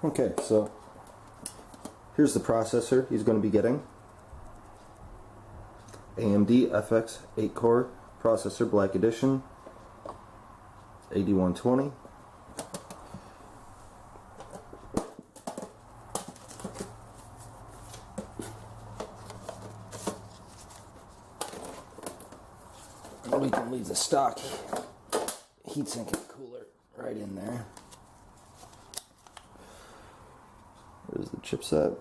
Okay, so here's the processor he's going to be getting. AMD FX 8-core processor, Black Edition, 8120. We can leave the stock heatsink and cooler right in there. There's the chipset.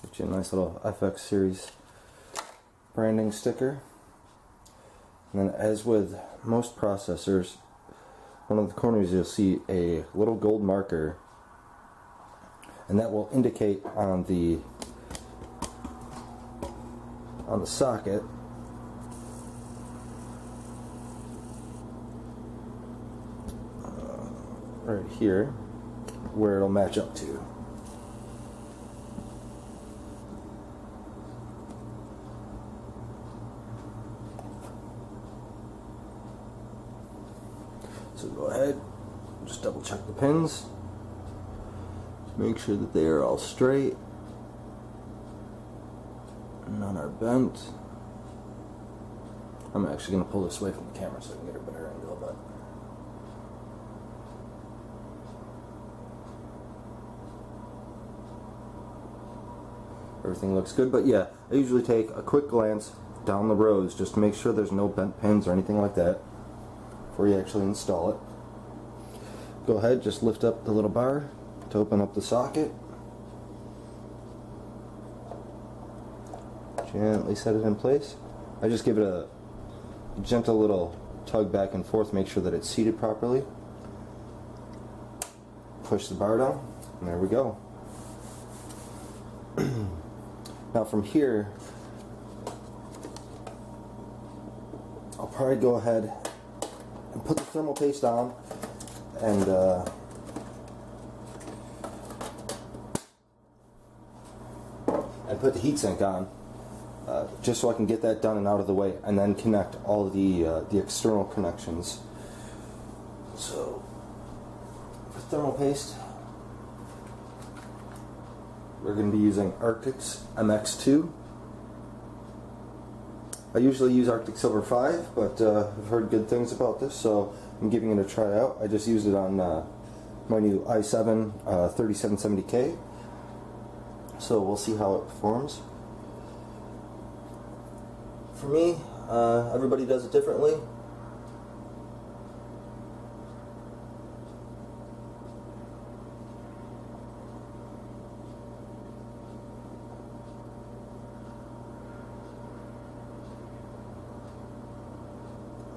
Get you a nice little FX series branding sticker. And then, as with most processors, one of the corners you'll see a little gold marker, and that will indicate on the socket right here where it'll match up to. So go ahead, just double check the pins, make sure that they are all straight, none are bent. I'm actually going to pull this away from the camera so I can get a better angle, but everything looks good. But yeah, I usually take a quick glance down the rows just to make sure there's no bent pins or anything like that before you actually install it. Go ahead, just lift up the little bar to open up the socket. Gently set it in place. I just give it a gentle little tug back and forth, make sure that it's seated properly. Push the bar down, and there we go. Now from here, I'll probably go ahead and put the thermal paste on and put the heatsink on, just so I can get that done and out of the way, and then connect all the external connections. So for thermal paste, we're going to be using Arctic's MX2. I usually use Arctic Silver 5, but I've heard good things about this, so I'm giving it a try out. I just used it on my new i7 3770K, so we'll see how it performs. For me, everybody does it differently.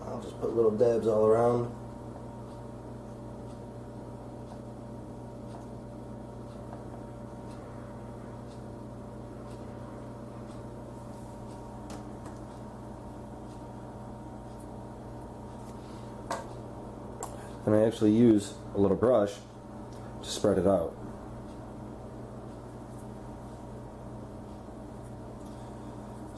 I'll just put little dabs all around. And I actually use a little brush to spread it out.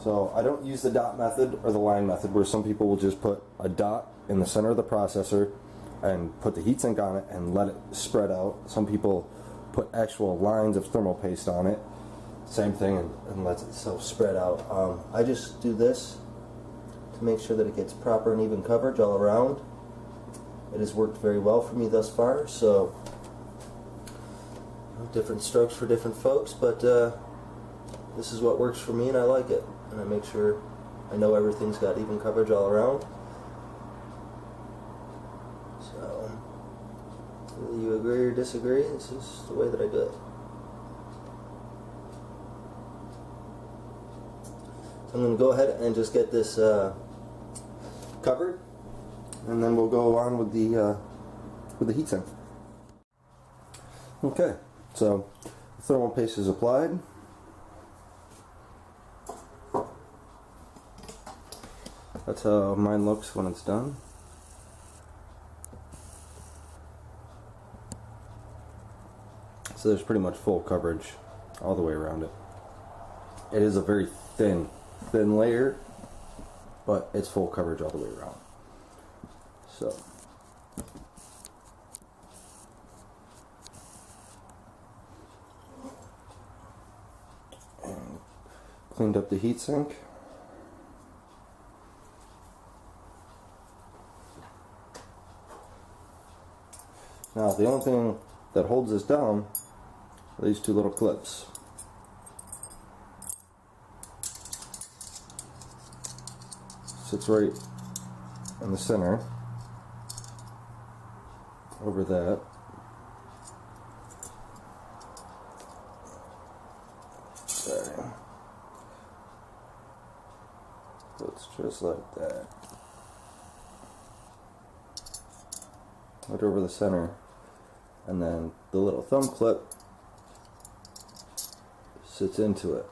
So I don't use the dot method or the line method, where some people will just put a dot in the center of the processor and put the heatsink on it and let it spread out. Some people put actual lines of thermal paste on it, same thing, and lets itself spread out. I just do this to make sure that it gets proper and even coverage all around. It has worked very well for me thus far, so different strokes for different folks, but this is what works for me and I like it. And I make sure I know everything's got even coverage all around. So, whether you agree or disagree, this is the way that I do it. So I'm going to go ahead and just get this covered, and then we'll go on with the heatsink. Okay, so the thermal paste is applied. That's how mine looks when it's done. So there's pretty much full coverage all the way around it. It is a very thin layer, but it's full coverage all the way around. So and cleaned up the heatsink. Now the only thing that holds this down are these two little clips. Sits right in the center over that. Sorry. Looks just like that. Right over the center. And then the little thumb clip sits into it.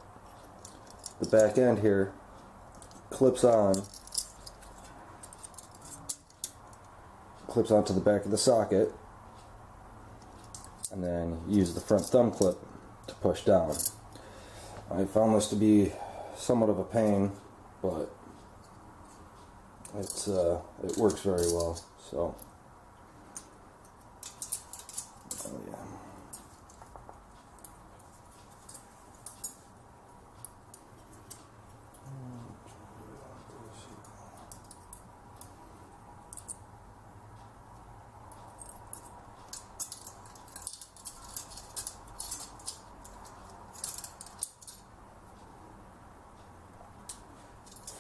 The back end here clips onto the back of the socket, and then use the front thumb clip to push down. I found this to be somewhat of a pain, but it works very well. So. Oh, yeah.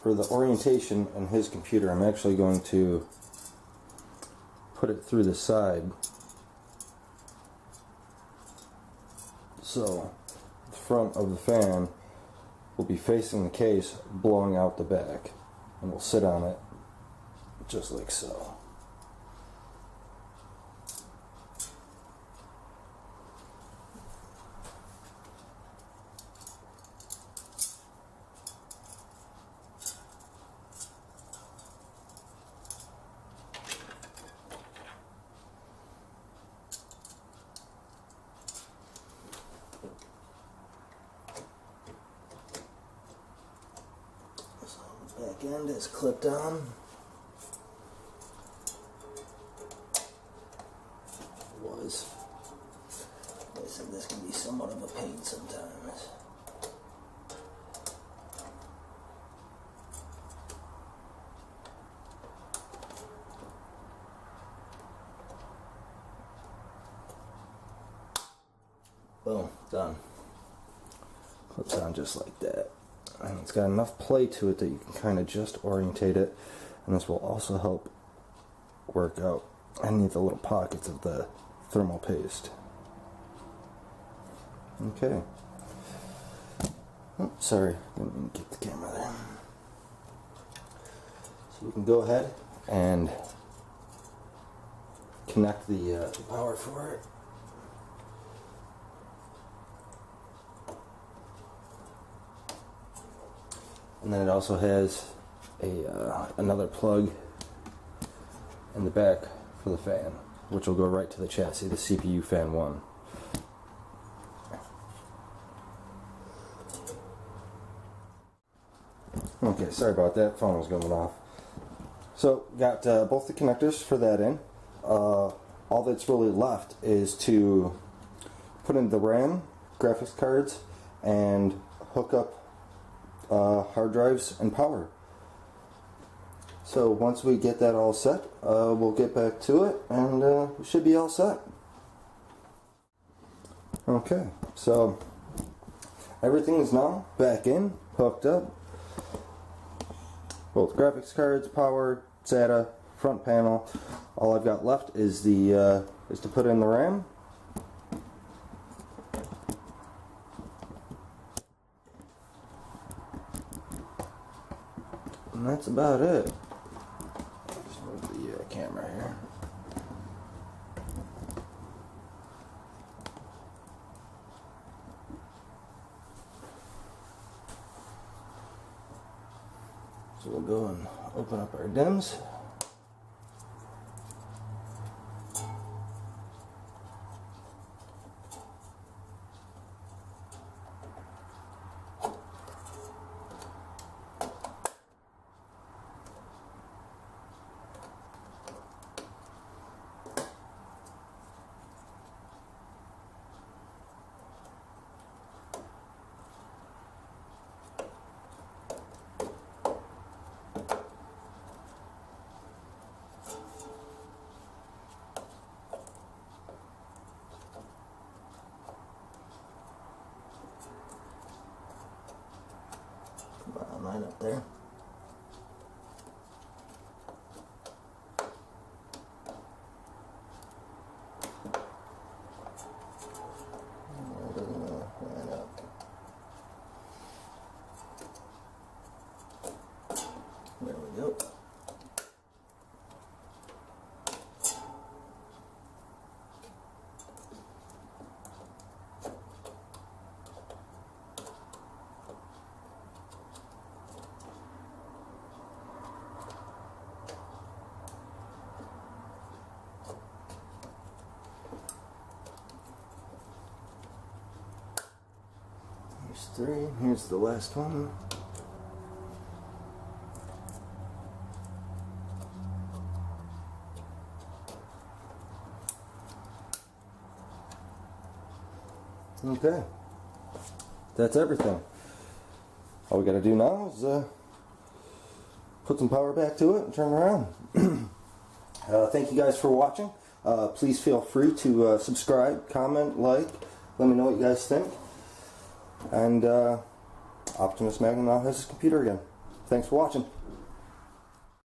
For the orientation in his computer, I'm actually going to put it through the side. So the front of the fan will be facing the case, blowing out the back, and we'll sit on it just like so. Back end is clipped on. Was. I said this can be somewhat of a pain sometimes. Boom, done. Clips on just like that. And it's got enough play to it that you can kind of just orientate it, and this will also help work out any of the little pockets of the thermal paste. Okay. Oh, sorry, didn't mean to get the camera there. So we can go ahead and connect the power for it. And then it also has another plug in the back for the fan, which will go right to the chassis, the CPU fan 1. Okay, sorry about that, phone was going off. So, got both the connectors for that in. All that's really left is to put in the RAM, graphics cards, and hook up hard drives and power. So once we get that all set, we'll get back to it, and we should be all set. Okay, so everything is now back in, hooked up. Both graphics cards, power, SATA, front panel. All I've got left is the is to put in the RAM. And that's about it. Just move the camera here. So we'll go and open up our DIMMs. Line up there. Line up. There we go. Here's 3. Here's the last one. Okay. That's everything. All we got to do now is put some power back to it and turn around. Thank you guys for watching. Please feel free to subscribe, comment, like. Let me know what you guys think. And OptimusMagnum now has his computer again. Thanks for watching.